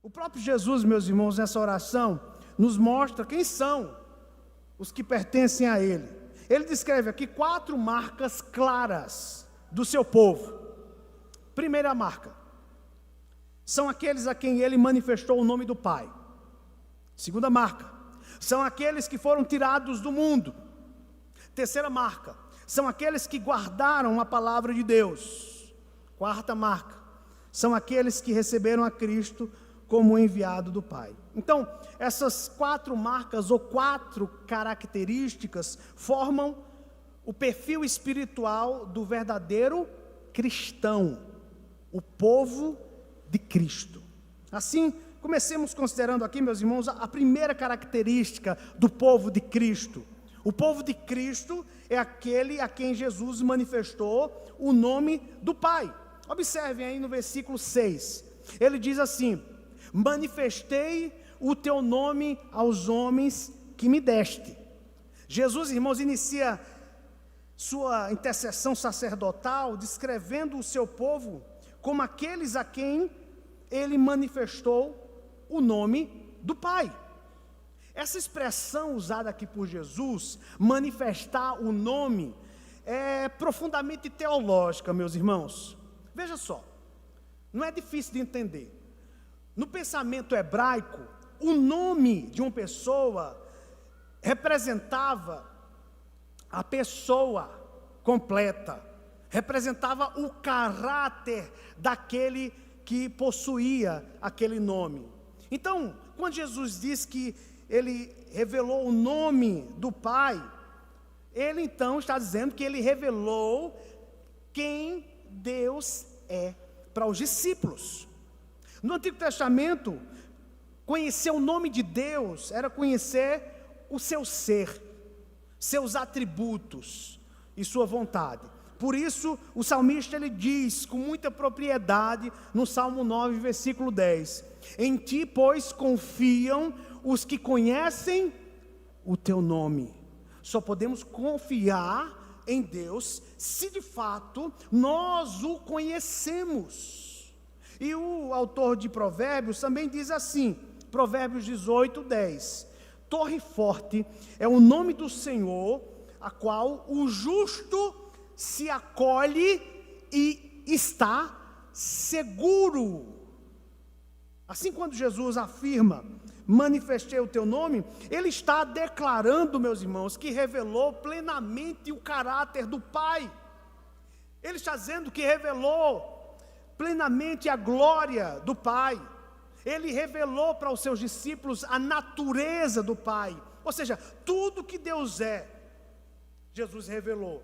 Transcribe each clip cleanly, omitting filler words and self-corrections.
O próprio Jesus, meus irmãos, nessa oração, nos mostra quem são os que pertencem a Ele. Ele descreve aqui 4 marcas claras do seu povo. Primeira marca, são aqueles a quem Ele manifestou o nome do Pai. Segunda marca, são aqueles que foram tirados do mundo. Terceira marca, são aqueles que guardaram a palavra de Deus. Quarta marca, são aqueles que receberam a Cristo como enviado do Pai. Então, essas 4 marcas ou 4 características formam o perfil espiritual do verdadeiro cristão, o povo de Cristo. Assim, comecemos considerando aqui, meus irmãos, a primeira característica do povo de Cristo. O povo de Cristo é aquele a quem Jesus manifestou o nome do Pai. Observem aí no versículo 6, ele diz assim: manifestei o teu nome aos homens que me deste. Jesus, irmãos, inicia sua intercessão sacerdotal descrevendo o seu povo como aqueles a quem ele manifestou o nome do Pai. Essa expressão usada aqui por Jesus, manifestar o nome, é profundamente teológica, meus irmãos. Veja só, não é difícil de entender. No pensamento hebraico, o nome de uma pessoa representava a pessoa completa, representava o caráter daquele que possuía aquele nome. Então, quando Jesus diz que ele revelou o nome do Pai, ele então está dizendo que ele revelou quem Deus é para os discípulos. No Antigo Testamento, conhecer o nome de Deus era conhecer o seu ser, seus atributos e sua vontade. Por isso, o salmista ele diz com muita propriedade no Salmo 9, versículo 10: em ti, pois, confiam os que conhecem o teu nome. Só podemos confiar em Deus se de fato nós o conhecemos. E o autor de Provérbios também diz assim, Provérbios 18, 10: torre forte é o nome do Senhor, a qual o justo se acolhe e está seguro. Assim, quando Jesus afirma, manifestei o teu nome, ele está declarando, meus irmãos, que revelou plenamente o caráter do Pai. Ele está dizendo que revelou plenamente a glória do Pai. Ele revelou para os seus discípulos a natureza do Pai. Ou seja, tudo que Deus é, Jesus revelou.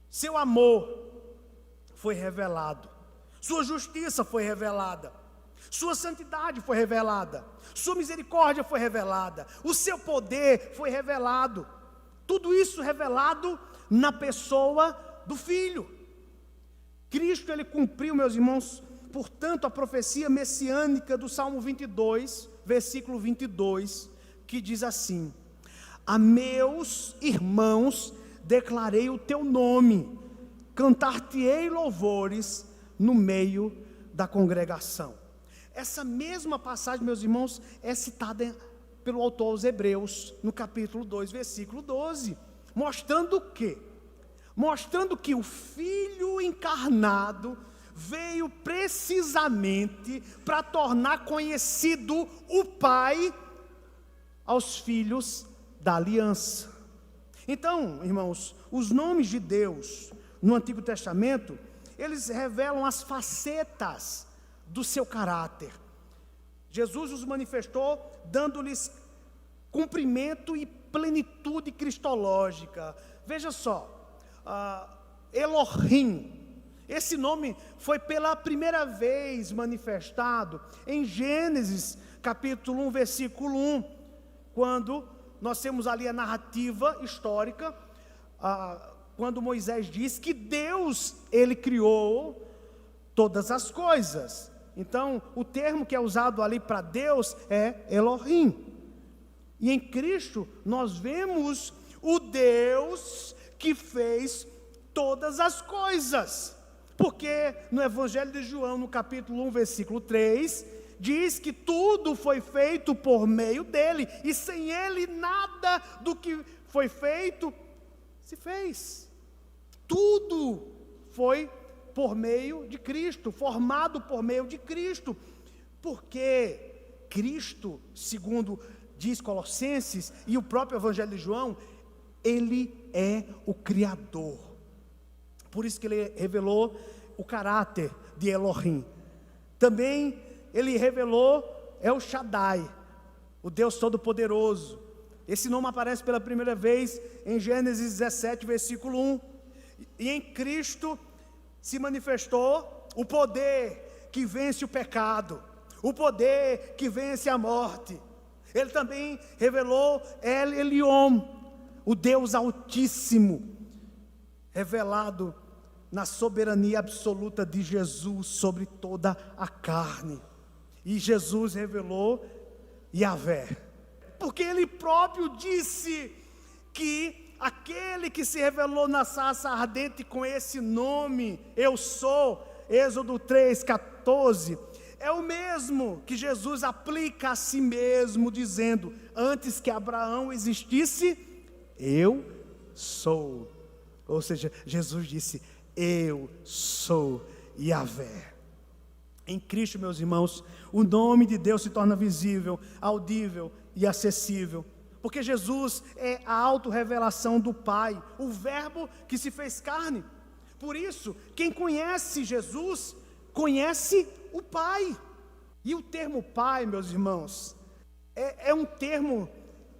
Seu amor foi revelado, sua justiça foi revelada, sua santidade foi revelada, sua misericórdia foi revelada, o seu poder foi revelado. Tudo isso revelado na pessoa do Filho. Cristo, ele cumpriu, meus irmãos, portanto, a profecia messiânica do Salmo 22, versículo 22, que diz assim: a meus irmãos declarei o teu nome, cantar-te-ei louvores no meio da congregação. Essa mesma passagem, meus irmãos, é citada pelo autor aos Hebreus, no capítulo 2, versículo 12, mostrando o quê? Mostrando que o Filho encarnado veio precisamente para tornar conhecido o Pai aos filhos da aliança. Então, irmãos, os nomes de Deus no Antigo Testamento, eles revelam as facetas do seu caráter. Jesus os manifestou dando-lhes cumprimento e plenitude cristológica. Veja só, Elohim, esse nome foi pela primeira vez manifestado em Gênesis capítulo 1, versículo 1, quando nós temos ali a narrativa histórica, quando Moisés diz que Deus, ele criou todas as coisas. Então, o termo que é usado ali para Deus é Elohim. E em Cristo, nós vemos o Deus que fez todas as coisas. Porque no Evangelho de João, no capítulo 1, versículo 3, diz que tudo foi feito por meio dele, e sem ele nada do que foi feito se fez. Tudo foi por meio de Cristo, formado por meio de Cristo, porque Cristo, segundo diz Colossenses e o próprio Evangelho de João, Ele é o Criador. Por isso que Ele revelou o caráter de Elohim. Também Ele revelou El Shaddai, o Deus Todo-Poderoso. Esse nome aparece pela primeira vez em Gênesis 17, versículo 1. E em Cristo se manifestou o poder que vence o pecado, o poder que vence a morte. Ele também revelou El Elyon, o Deus Altíssimo, revelado na soberania absoluta de Jesus sobre toda a carne. E Jesus revelou Yahvé, porque Ele próprio disse que aquele que se revelou na sarça ardente com esse nome, eu sou, Êxodo 3:14, é o mesmo que Jesus aplica a si mesmo, dizendo: antes que Abraão existisse, eu sou. Ou seja, Jesus disse: eu sou Yahvé. Em Cristo, meus irmãos, o nome de Deus se torna visível, audível e acessível, porque Jesus é a autorrevelação do Pai, o Verbo que se fez carne. Por isso, quem conhece Jesus, conhece o Pai. E o termo Pai, meus irmãos, é um termo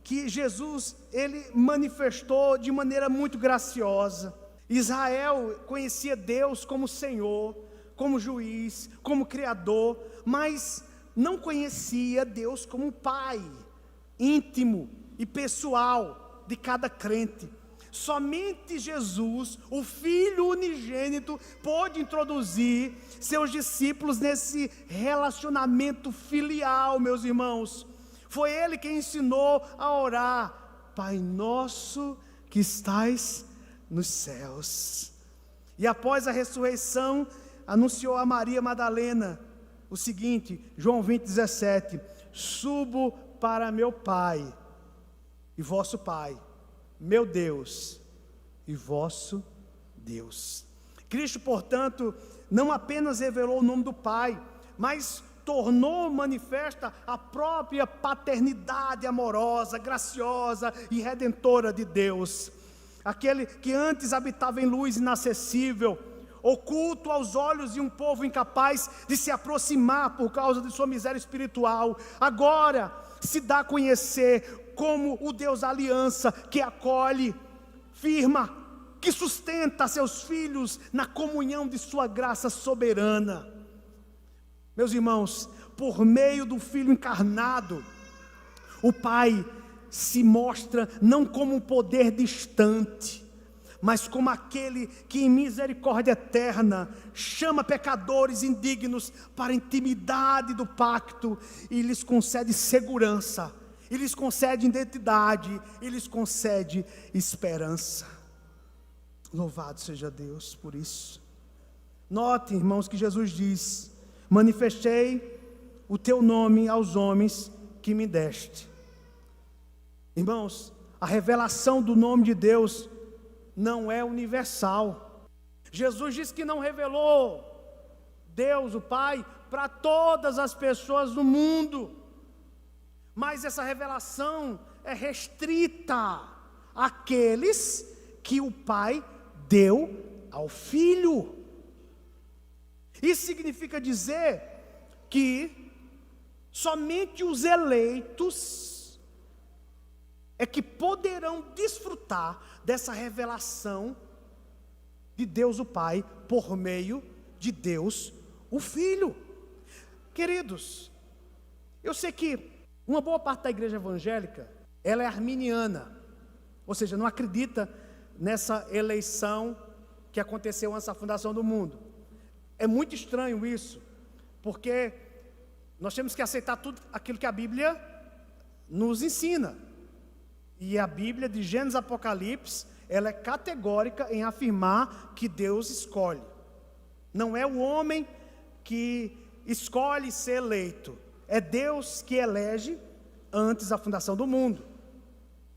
que Jesus, ele manifestou de maneira muito graciosa. Israel conhecia Deus como Senhor, como juiz, como Criador, mas não conhecia Deus como Pai, íntimo e pessoal de cada crente. Somente Jesus, o Filho unigênito, pôde introduzir seus discípulos nesse relacionamento filial, meus irmãos. Foi Ele quem ensinou a orar: Pai nosso que estais nos céus. E após a ressurreição, anunciou a Maria Madalena o seguinte, João 20:17: subo para meu Pai e vosso Pai, meu Deus e vosso Deus. Cristo, portanto, não apenas revelou o nome do Pai, mas tornou manifesta a própria paternidade amorosa, graciosa e redentora de Deus. Aquele que antes habitava em luz inacessível, oculto aos olhos de um povo incapaz de se aproximar por causa de sua miséria espiritual, agora se dá a conhecer como o Deus da aliança, que acolhe, firma, que sustenta seus filhos na comunhão de sua graça soberana. Meus irmãos, por meio do Filho encarnado, o Pai se mostra não como um poder distante, mas como aquele que em misericórdia eterna chama pecadores indignos para a intimidade do pacto e lhes concede segurança, e lhes concede identidade, e lhes concede esperança. Louvado seja Deus por isso. Notem, irmãos, que Jesus diz: manifestei o teu nome aos homens que me deste. Irmãos, a revelação do nome de Deus não é universal. Jesus disse que não revelou Deus, o Pai, para todas as pessoas do mundo, mas essa revelação é restrita àqueles que o Pai deu ao Filho. Isso significa dizer que somente os eleitos é que poderão desfrutar dessa revelação de Deus o Pai por meio de Deus o Filho. Queridos, eu sei que uma boa parte da igreja evangélica, ela é arminiana, ou seja, não acredita nessa eleição que aconteceu antes da fundação do mundo. É muito estranho isso, porque nós temos que aceitar tudo aquilo que a Bíblia nos ensina. E a Bíblia de Gênesis e Apocalipse, ela é categórica em afirmar que Deus escolhe. Não é o homem que escolhe ser eleito, é Deus que elege antes da fundação do mundo.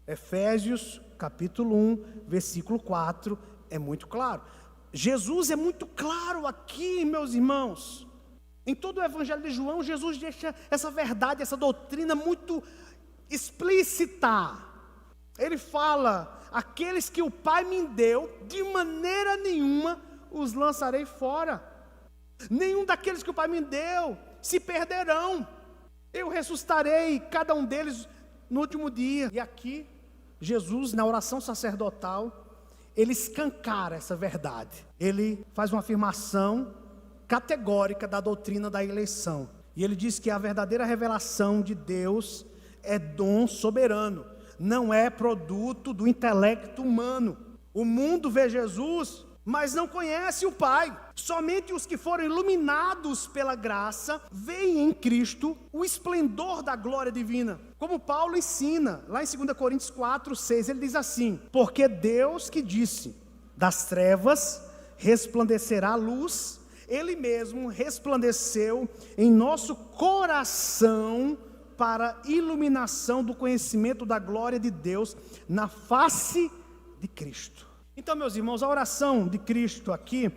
Efésios capítulo 1, versículo 4, é muito claro. Jesus é muito claro aqui, meus irmãos. Em todo o Evangelho de João, Jesus deixa essa verdade, essa doutrina muito explícita. Ele fala: aqueles que o Pai me deu, de maneira nenhuma os lançarei fora. Nenhum daqueles que o Pai me deu se perderão. Eu ressuscitarei cada um deles no último dia. E aqui, Jesus, na oração sacerdotal, ele escancara essa verdade. Ele faz uma afirmação categórica da doutrina da eleição. E ele diz que a verdadeira revelação de Deus é dom soberano, não é produto do intelecto humano. O mundo vê Jesus, mas não conhece o Pai. Somente os que foram iluminados pela graça veem em Cristo o esplendor da glória divina. Como Paulo ensina, lá em 2 Coríntios 4, 6, ele diz assim: porque Deus que disse, das trevas resplandecerá a luz, Ele mesmo resplandeceu em nosso coração para iluminação do conhecimento da glória de Deus na face de Cristo. Então, meus irmãos, a oração de Cristo aqui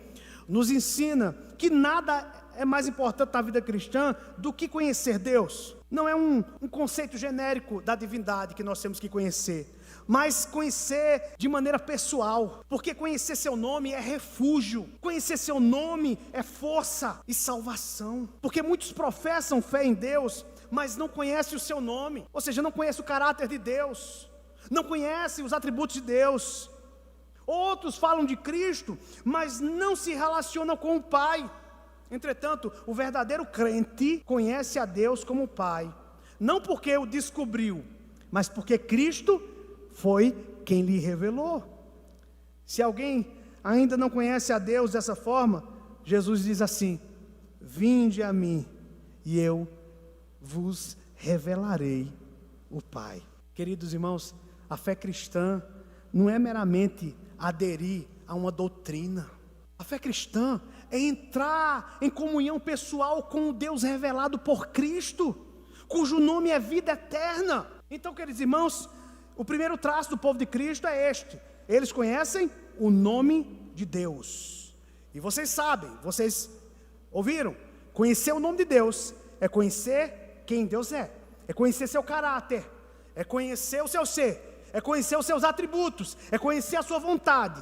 nos ensina que nada é mais importante na vida cristã do que conhecer Deus. Não é um conceito genérico da divindade que nós temos que conhecer, mas conhecer de maneira pessoal, porque conhecer seu nome é refúgio, conhecer seu nome é força e salvação, porque muitos professam fé em Deus, mas não conhecem o seu nome, ou seja, não conhecem o caráter de Deus, não conhecem os atributos de Deus. Outros falam de Cristo, mas não se relacionam com o Pai. Entretanto, o verdadeiro crente conhece a Deus como Pai, não porque o descobriu, mas porque Cristo foi quem lhe revelou. Se alguém ainda não conhece a Deus dessa forma, Jesus diz assim: vinde a mim e eu vos revelarei o Pai. Queridos irmãos, a fé cristã não é meramente aderir a uma doutrina. A fé cristã é entrar em comunhão pessoal com o Deus revelado por Cristo, cujo nome é vida eterna. Então, queridos irmãos, o primeiro traço do povo de Cristo é este: eles conhecem o nome de Deus. E vocês sabem, vocês ouviram? Conhecer o nome de Deus é conhecer quem Deus é conhecer seu caráter, é conhecer o seu ser, é conhecer os seus atributos, é conhecer a sua vontade.